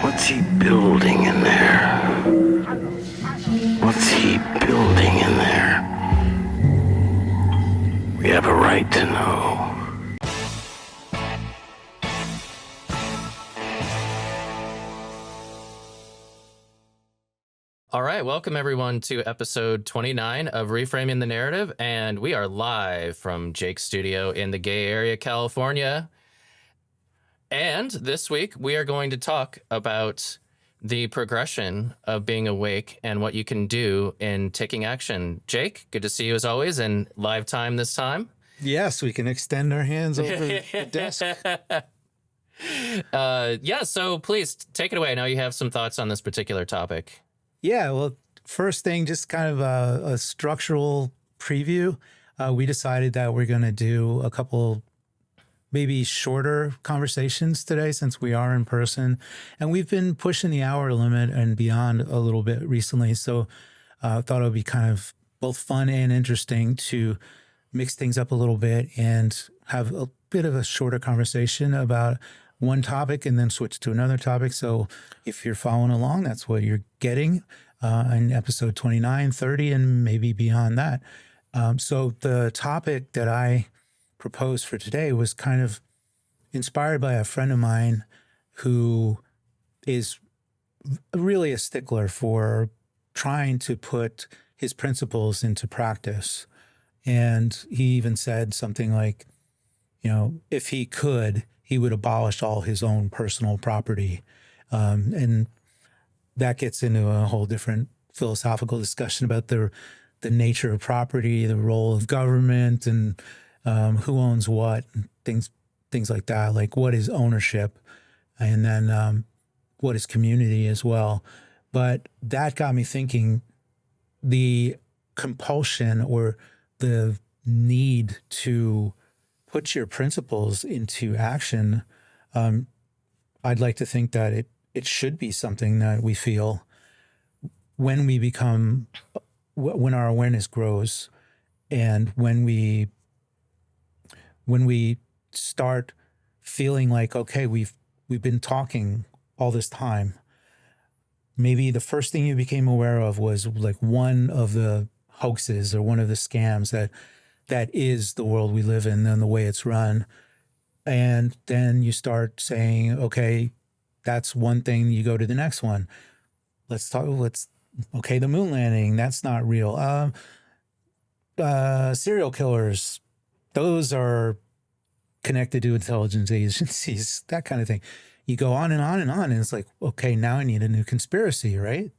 What's he building in there? What's he building in there? We have a right to know. All right, welcome everyone to episode 29 of Reframing the Narrative, and we are live from Jake's studio in the Gay Area, California. And this week we are going to talk about the progression of being awake and what you can do in taking action. Jake, good to see you as always, and live time this time. Yes, we can extend our hands over the desk. So please take it away. I know you have some thoughts on this particular topic. Yeah, well, first thing, just kind of a structural preview. We decided that we're going to do a couple maybe shorter conversations today since we are in person. And we've been pushing the hour limit and beyond a little bit recently. So I thought it would be kind of both fun and interesting to mix things up a little bit and have a bit of a shorter conversation about one topic and then switch to another topic. So if you're following along, that's what you're getting in episode 29, 30, and maybe beyond that. So the topic that I proposed for today was kind of inspired by a friend of mine who is really a stickler for trying to put his principles into practice. And he even said something like, if he could, he would abolish all his own personal property. And that gets into a whole different philosophical discussion about the nature of property, the role of government, and who owns what, and things like that. Like, what is ownership? And then what is community as well? But that got me thinking, the compulsion or the need to put your principles into action, I'd like to think that it should be something that we feel when our awareness grows, and when we start feeling like, okay, we've been talking all this time. Maybe the first thing you became aware of was like one of the hoaxes or one of the scams that is the world we live in and the way it's run. And then you start saying, okay, that's one thing. You go to the next one. Okay, the moon landing, that's not real. Serial killers, those are connected to intelligence agencies, that kind of thing. You go on and on and on, and it's like, okay, now I need a new conspiracy, right?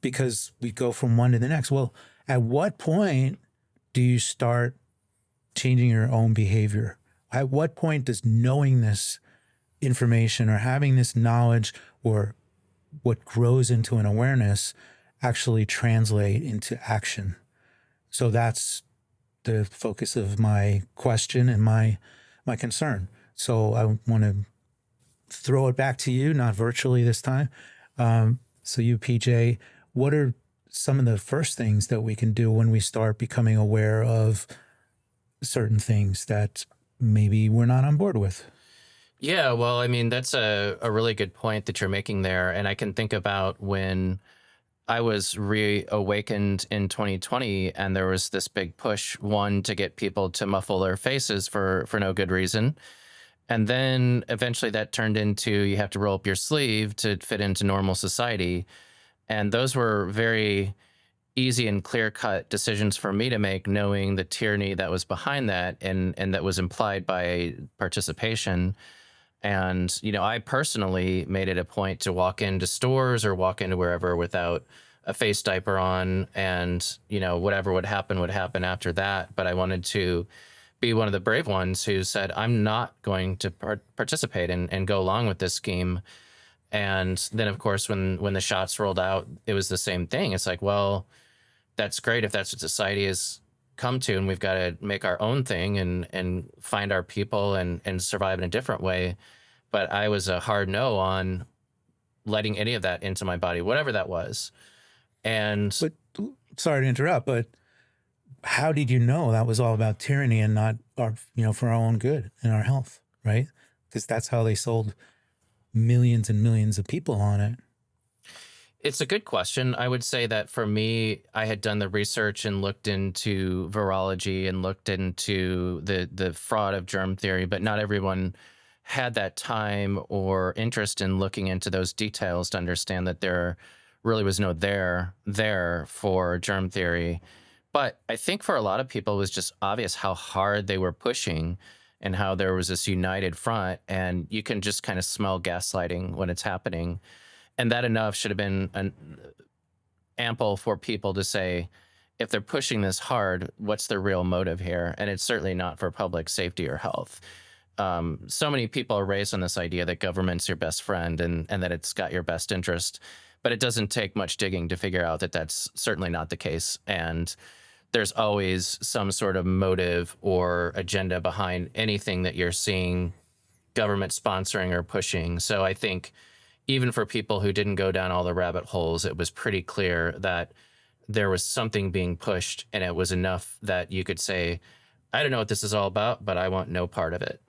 Because we go from one to the next. Well, at what point do you start changing your own behavior? At what point does knowing this information or having this knowledge or what grows into an awareness actually translate into action? So that's the focus of my question and my concern. So I want to throw it back to you, not virtually this time. So you, PJ, what are some of the first things that we can do when we start becoming aware of certain things that maybe we're not on board with? Yeah, well, I mean, that's a really good point that you're making there. And I can think about when I was reawakened in 2020, and there was this big push, one, to get people to muffle their faces for no good reason. And then eventually that turned into you have to roll up your sleeve to fit into normal society. And those were very easy and clear-cut decisions for me to make, knowing the tyranny that was behind that and that was implied by participation. And, I personally made it a point to walk into stores or walk into wherever without a face diaper on, and, whatever would happen after that. But I wanted to be one of the brave ones who said, I'm not going to participate and go along with this scheme. And then, of course, when the shots rolled out, it was the same thing. It's like, well, that's great if that's what society has come to, and we've got to make our own thing and find our people and survive in a different way. But I was a hard no on letting any of that into my body, whatever that was. And But sorry to interrupt, but how did you know that was all about tyranny and not for our own good and our health, right? because that's how they sold millions and millions of people on it. It's a good question. I would say that for me, I had done the research and looked into virology and looked into the fraud of germ theory, but not everyone had that time or interest in looking into those details to understand that there really was no there for germ theory. But I think for a lot of people, it was just obvious how hard they were pushing and how there was this united front, and you can just kind of smell gaslighting when it's happening. And that enough should have been ample for people to say, if they're pushing this hard, what's the real motive here? And it's certainly not for public safety or health. So many people are raised on this idea that government's your best friend and that it's got your best interest. But it doesn't take much digging to figure out that that's certainly not the case. And there's always some sort of motive or agenda behind anything that you're seeing government sponsoring or pushing. So I think even for people who didn't go down all the rabbit holes, it was pretty clear that there was something being pushed, and it was enough that you could say, I don't know what this is all about, but I want no part of it.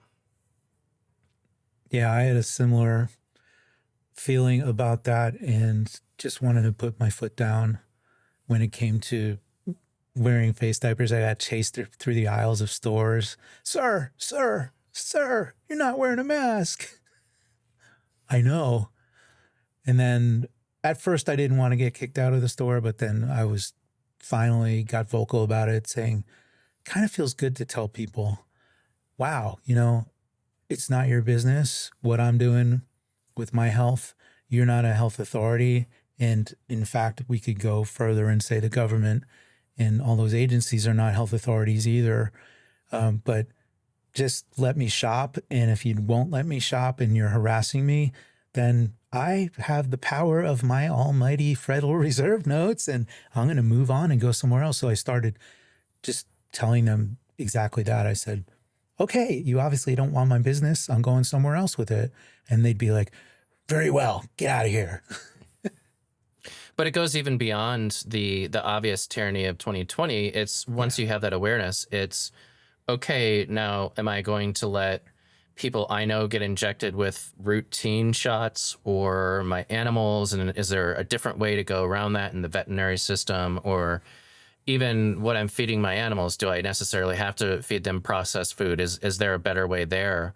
Yeah, I had a similar feeling about that and just wanted to put my foot down when it came to wearing face diapers. I got chased through the aisles of stores. Sir, you're not wearing a mask. I know. And then at first I didn't want to get kicked out of the store, but then I was finally got vocal about it, saying, kind of feels good to tell people, wow, it's not your business what I'm doing with my health. You're not a health authority. And in fact, we could go further and say the government and all those agencies are not health authorities either. But just let me shop. And if you won't let me shop and you're harassing me, then I have the power of my almighty Federal Reserve notes and I'm going to move on and go somewhere else. So I started just telling them exactly that. I said, okay, you obviously don't want my business. I'm going somewhere else with it. And they'd be like, very well, get out of here. But it goes even beyond the obvious tyranny of 2020. It's once you have that awareness, it's okay, now am I going to let people I know get injected with routine shots or my animals? And is there a different way to go around that in the veterinary system? Or even what I'm feeding my animals, do I necessarily have to feed them processed food? Is there a better way there?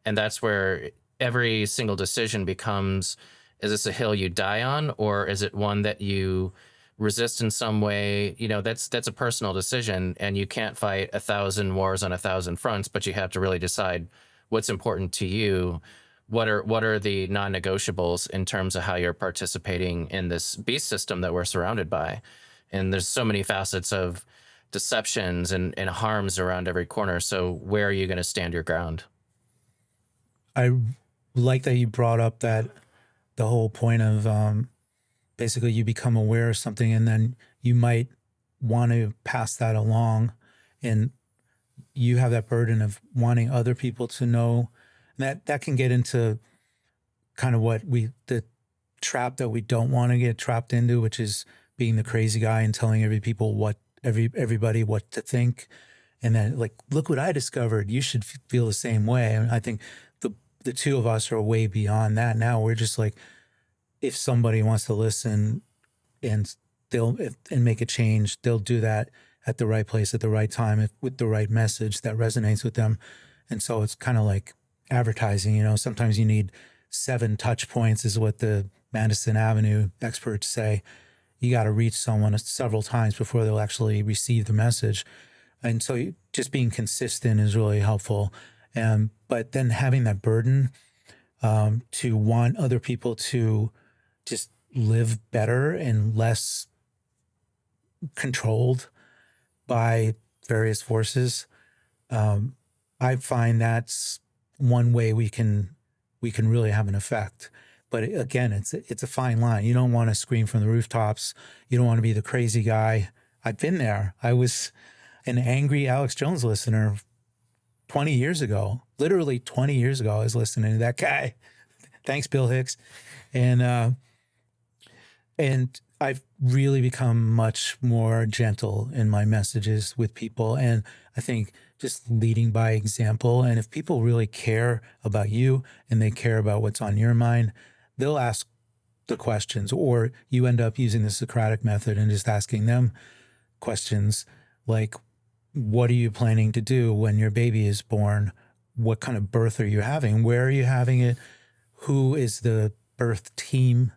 And that's where every single decision becomes, is this a hill you die on, or is it one that you resist in some way? That's a personal decision, and you can't fight 1,000 wars on 1,000 fronts, but you have to really decide what's important to you. What are the non-negotiables in terms of how you're participating in this beast system that we're surrounded by? And there's so many facets of deceptions and harms around every corner. So where are you going to stand your ground? I like that you brought up that the whole point of basically you become aware of something and then you might want to pass that along, and you have that burden of wanting other people to know. That can get into kind of the trap that we don't want to get trapped into, which is being the crazy guy and telling everybody what to think. And then, like, look what I discovered. You should feel the same way. And I think the two of us are way beyond that now. We're just like, if somebody wants to listen and make a change, they'll do that at the right place at the right time with the right message that resonates with them. And so it's kind of like advertising. Sometimes you need 7 touch points is what the Madison Avenue experts say. You got to reach someone several times before they'll actually receive the message. And so just being consistent is really helpful. But then having that burden to want other people to just live better and less controlled by various forces, I find that's one way we can really have an effect. But again, it's a fine line. You don't want to scream from the rooftops. You don't want to be the crazy guy. I've been there. I was an angry Alex Jones listener 20 years ago. Literally 20 years ago, I was listening to that guy. Thanks, Bill Hicks. And I've really become much more gentle in my messages with people. And I think just leading by example. And if people really care about you and they care about what's on your mind, they'll ask the questions, or you end up using the Socratic method and just asking them questions like, what are you planning to do when your baby is born? What kind of birth are you having? Where are you having it? Who is the birth team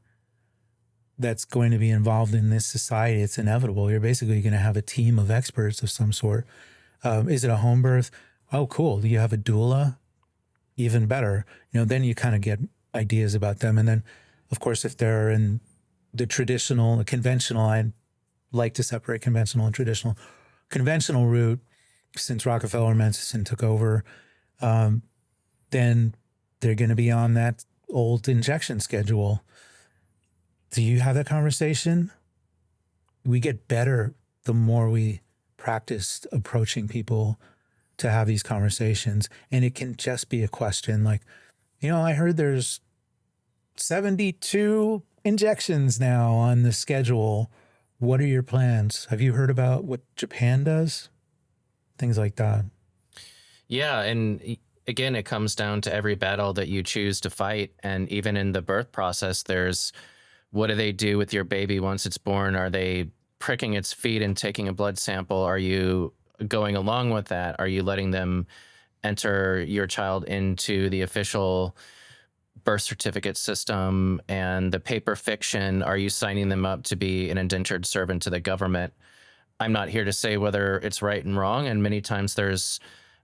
that's going to be involved in this society? It's inevitable. You're basically going to have a team of experts of some sort. Is it a home birth? Oh, cool. Do you have a doula? Even better. Then you kind of get ideas about them. And then, of course, if they're in the conventional, I like to separate conventional and traditional. Conventional route, since Rockefeller Mendelsohn took over, then they're going to be on that old injection schedule. Do you have that conversation? We get better the more we practice approaching people to have these conversations. And it can just be a question like, I heard there's 72 injections now on the schedule. What are your plans? Have you heard about what Japan does? Things like that. Yeah. And again, it comes down to every battle that you choose to fight. And even in the birth process, there's what do they do with your baby once it's born? Are they pricking its feet and taking a blood sample? Are you going along with that? Are you letting them enter your child into the official birth certificate system and the paper fiction? Are you signing them up to be an indentured servant to the government? I'm not here to say whether it's right and wrong. And many times there's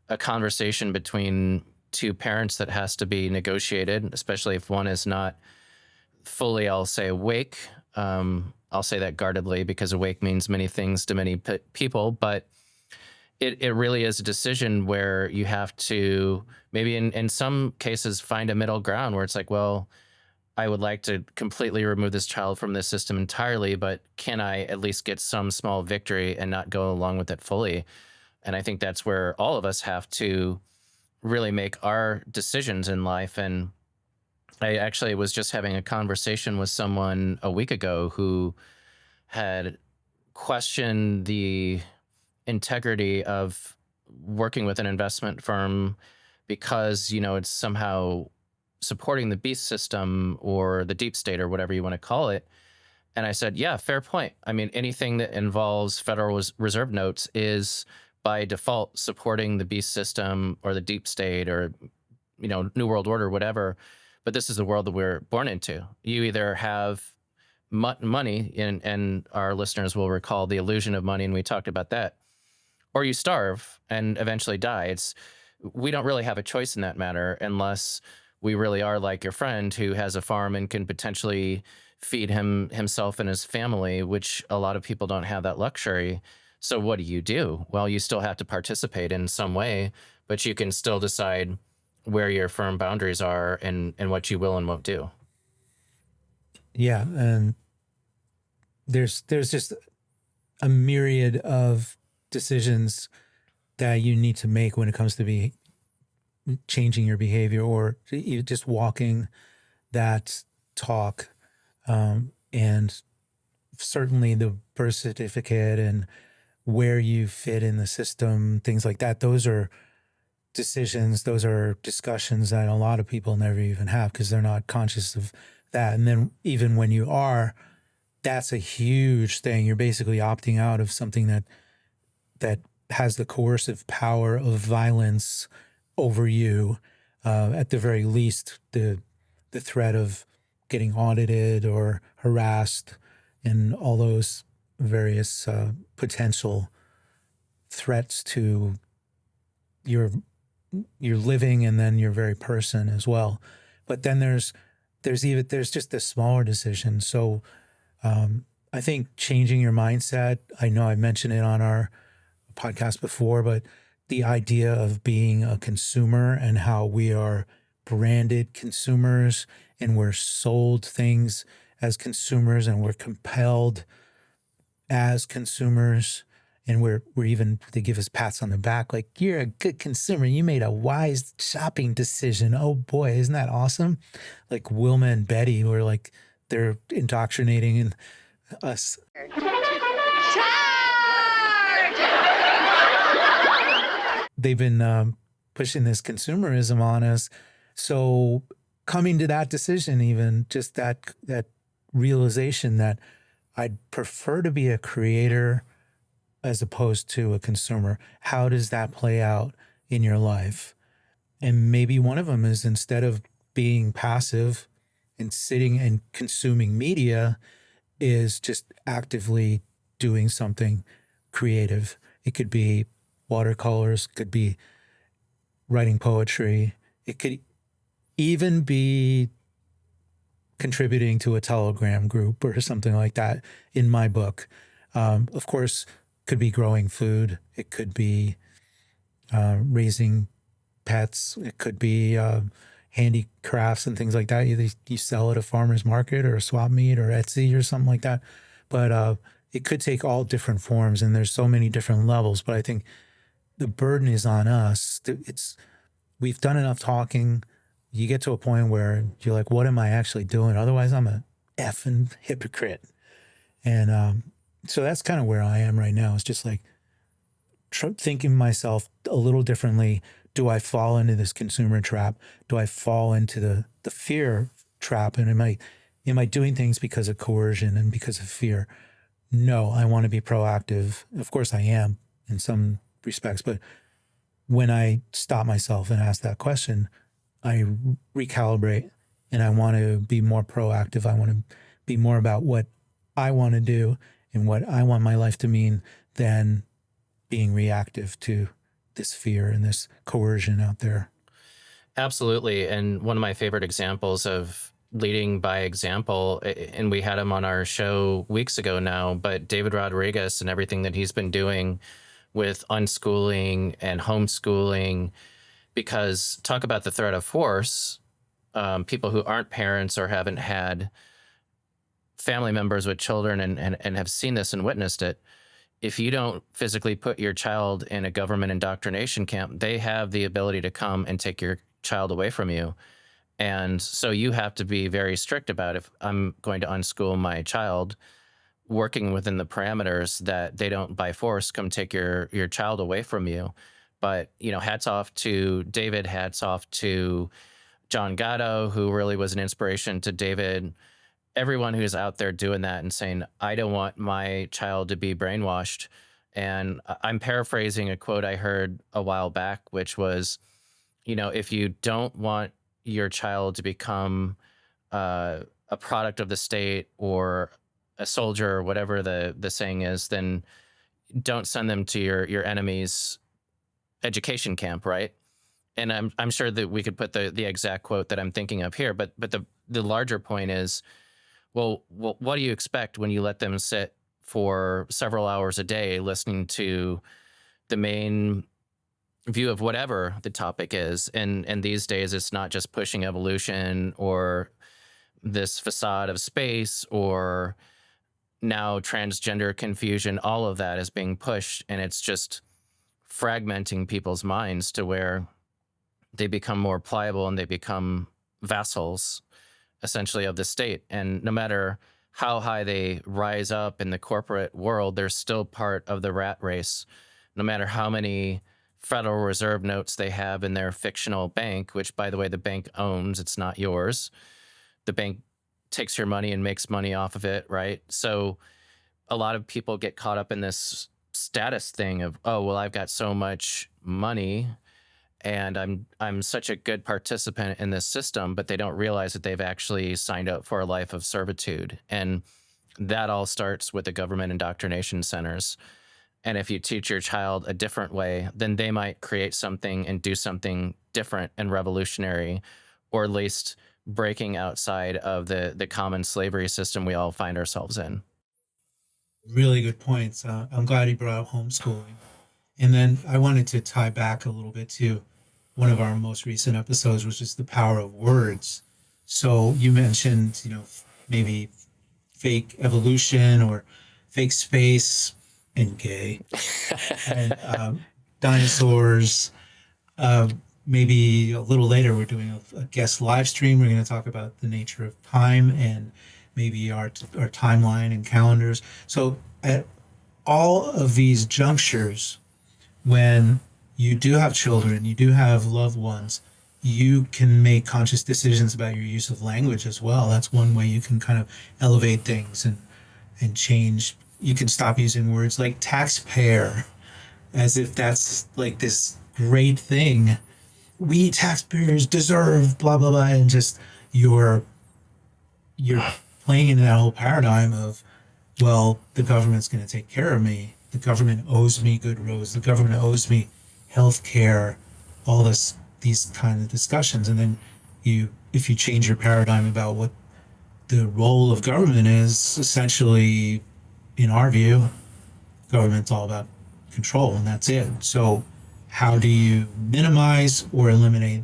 a conversation between two parents that has to be negotiated, especially if one is not fully, I'll say, awake. I'll say that guardedly because awake means many things to many people, but it really is a decision where you have to maybe in some cases find a middle ground where it's like, well, I would like to completely remove this child from this system entirely, but can I at least get some small victory and not go along with it fully? And I think that's where all of us have to really make our decisions in life. And I actually was just having a conversation with someone a week ago who had questioned the integrity of working with an investment firm because, it's somehow supporting the beast system or the deep state or whatever you want to call it. And I said, yeah, fair point. I mean, anything that involves Federal Reserve notes is by default supporting the beast system or the deep state or, New World Order, whatever. But this is the world that we're born into. You either have money, and our listeners will recall the illusion of money, and we talked about that, or you starve and eventually die. We don't really have a choice in that matter unless we really are like your friend who has a farm and can potentially feed himself and his family, which a lot of people don't have that luxury. So what do? Well, you still have to participate in some way, but you can still decide where your firm boundaries are and what you will and won't do. Yeah, and there's just a myriad of decisions that you need to make when it comes to be changing your behavior or just walking that talk. And certainly the birth certificate and where you fit in the system, things like that, those are decisions, those are discussions that a lot of people never even have because they're not conscious of that. And then even when you are, that's a huge thing. You're basically opting out of something that has the coercive power of violence over you. At the very least, the threat of getting audited or harassed and all those various potential threats to your living and then your very person as well. But then there's just the smaller decision. So I think changing your mindset, I know I mentioned it on our podcast before, but the idea of being a consumer and how we are branded consumers and we're sold things as consumers and we're compelled as consumers. And we're even, they give us pats on the back, like, you're a good consumer. You made a wise shopping decision. Oh boy, isn't that awesome? Like Wilma and Betty were like, they're indoctrinating us. they've been pushing this consumerism on us. So coming to that decision, even just that realization that I'd prefer to be a creator as opposed to a consumer. How does that play out in your life? And maybe one of them is, instead of being passive and sitting and consuming media, is just actively doing something creative. It could be watercolors, could be writing poetry. It could even be contributing to a Telegram group or something like that in my book. Of course, could be growing food. It could be raising pets. It could be handicrafts and things like that. You sell at a farmer's market or a swap meet or Etsy or something like that. But it could take all different forms, and there's so many different levels. But I think the burden is on us. We've done enough talking. You get to a point where you're like, what am I actually doing? Otherwise, I'm a effing hypocrite. And so that's kind of where I am right now. It's just like thinking myself a little differently. Do I fall into this consumer trap? Do I fall into the fear trap? And am I doing things because of coercion and because of fear? No, I want to be proactive. Of course I am in some respects, but when I stop myself and ask that question, I recalibrate, and I want to be more proactive. I want to be more about what I want to do and what I want my life to mean than being reactive to this fear and this coercion out there. Absolutely. And one of my favorite examples of leading by example, and we had him on our show weeks ago now, but David Rodriguez and everything that he's been doing with unschooling and homeschooling, because talk about the threat of force, people who aren't parents or haven't had family members with children and have seen this and witnessed it. If you don't physically put your child in a government indoctrination camp, they have the ability to come and take your child away from you. And so you have to be very strict about, if I'm going to unschool my child, working within the parameters that they don't by force come take your child away from you. But, hats off to David, hats off to John Gatto, who really was an inspiration to David. Everyone who's out there doing that and saying, I don't want my child to be brainwashed. And I'm paraphrasing a quote I heard a while back, which was, if you don't want your child to become a product of the state or a soldier or whatever the saying is, then don't send them to your enemy's education camp, right? And I'm sure that we could put the exact quote that I'm thinking of here, but the larger point is, well, what do you expect when you let them sit for several hours a day listening to the main view of whatever the topic is? And these days, it's not just pushing evolution or this facade of space or now transgender confusion. All of that is being pushed, and it's just fragmenting people's minds to where they become more pliable and they become vassals, essentially, of the state. And no matter how high they rise up in the corporate world, they're still part of the rat race. No matter how many Federal Reserve notes they have in their fictional bank, which, by the way, the bank owns, it's not yours. The bank takes your money and makes money off of it, right? So a lot of people get caught up in this status thing of, oh, well, I've got so much money and I'm such a good participant in this system, but they don't realize that they've actually signed up for a life of servitude. And that all starts with the government indoctrination centers. And if you teach your child a different way, then they might create something and do something different and revolutionary, or at least breaking outside of the common slavery system we all find ourselves in. Really good points. I'm glad you brought up homeschooling. And then I wanted to tie back a little bit to one of our most recent episodes, which is the power of words. So you mentioned, maybe fake evolution or fake space and gay and dinosaurs. Maybe a little later, we're doing a guest live stream. We're going to talk about the nature of time and maybe our timeline and calendars. So at all of these junctures, when you do have children, you do have loved ones, you can make conscious decisions about your use of language as well. That's one way you can kind of elevate things and change. You can stop using words like taxpayer as if that's like this great thing. We taxpayers deserve blah blah blah, and just you're playing into that whole paradigm of, well, the government's going to take care of me. The government owes me good roads. The government owes me health care, all these kind of discussions. And then if you change your paradigm about what the role of government is, essentially, in our view, government's all about control, and that's it. So how do you minimize or eliminate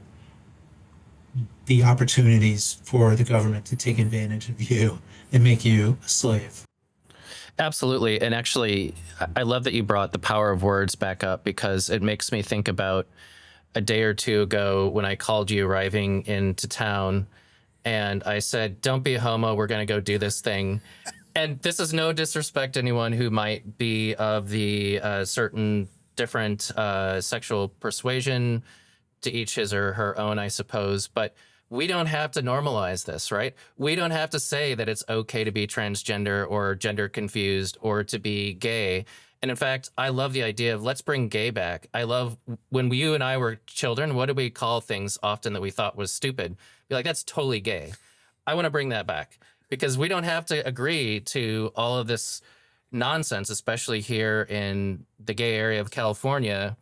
the opportunities for the government to take advantage of you and make you a slave? Absolutely. And actually, I love that you brought the power of words back up, because it makes me think about a day or two ago when I called you arriving into town and I said, don't be a homo, we're going to go do this thing. And this is no disrespect to anyone who might be of the certain different sexual persuasion, to each his or her own, I suppose. But we don't have to normalize this, right? We don't have to say that it's okay to be transgender or gender confused or to be gay. And in fact, I love the idea of let's bring gay back. I love when you and I were children, what did we call things often that we thought was stupid? Be like, that's totally gay. I want to bring that back, because we don't have to agree to all of this nonsense, especially here in the gay area of California,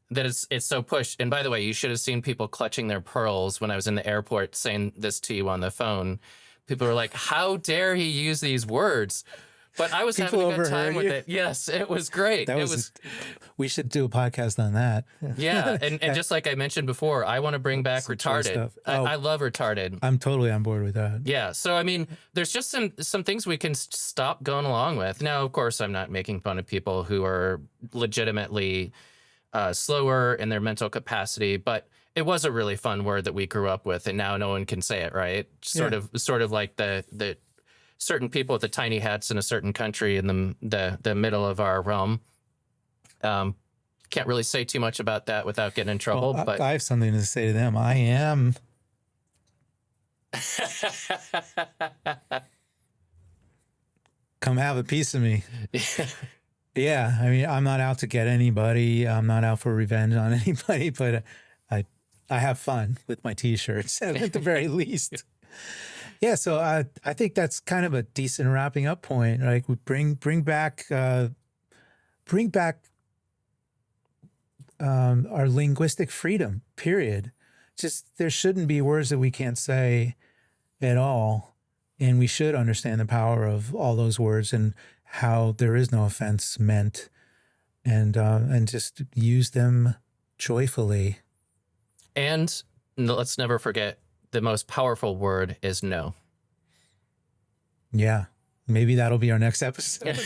that it's so pushed. And by the way, you should have seen people clutching their pearls when I was in the airport saying this to you on the phone. People were like, how dare he use these words? But I was having a good time with it. Yes, it was great. We should do a podcast on that. Yeah, and just like I mentioned before, I want to bring back retarded. I love retarded. I'm totally on board with that. Yeah, so I mean, there's just some things we can stop going along with. Now, of course, I'm not making fun of people who are legitimately slower in their mental capacity, but it was a really fun word that we grew up with, and now no one can say it, right? Sort of like the certain people with the tiny hats in a certain country in the middle of our realm. Can't really say too much about that without getting in trouble. Well, but I have something to say to them. I am. Come have a piece of me. Yeah, I mean, I'm not out to get anybody. I'm not out for revenge on anybody, but I have fun with my T-shirts at the very least. Yeah, so I think that's kind of a decent wrapping up point. Like, we bring back our linguistic freedom. Period. Just there shouldn't be words that we can't say at all, and we should understand the power of all those words and how there is no offense meant, and just use them joyfully. And let's never forget, the most powerful word is no. Yeah, maybe that'll be our next episode.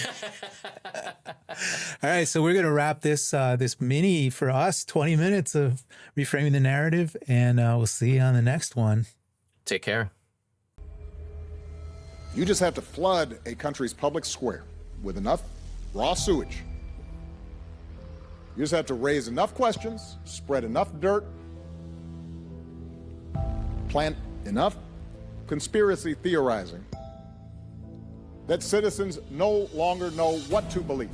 All right, so we're going to wrap this mini, for us, 20 minutes of reframing the narrative, and we'll see you on the next one. Take care. You just have to flood a country's public square with enough raw sewage. You just have to raise enough questions, spread enough dirt, plant enough conspiracy theorizing that citizens no longer know what to believe.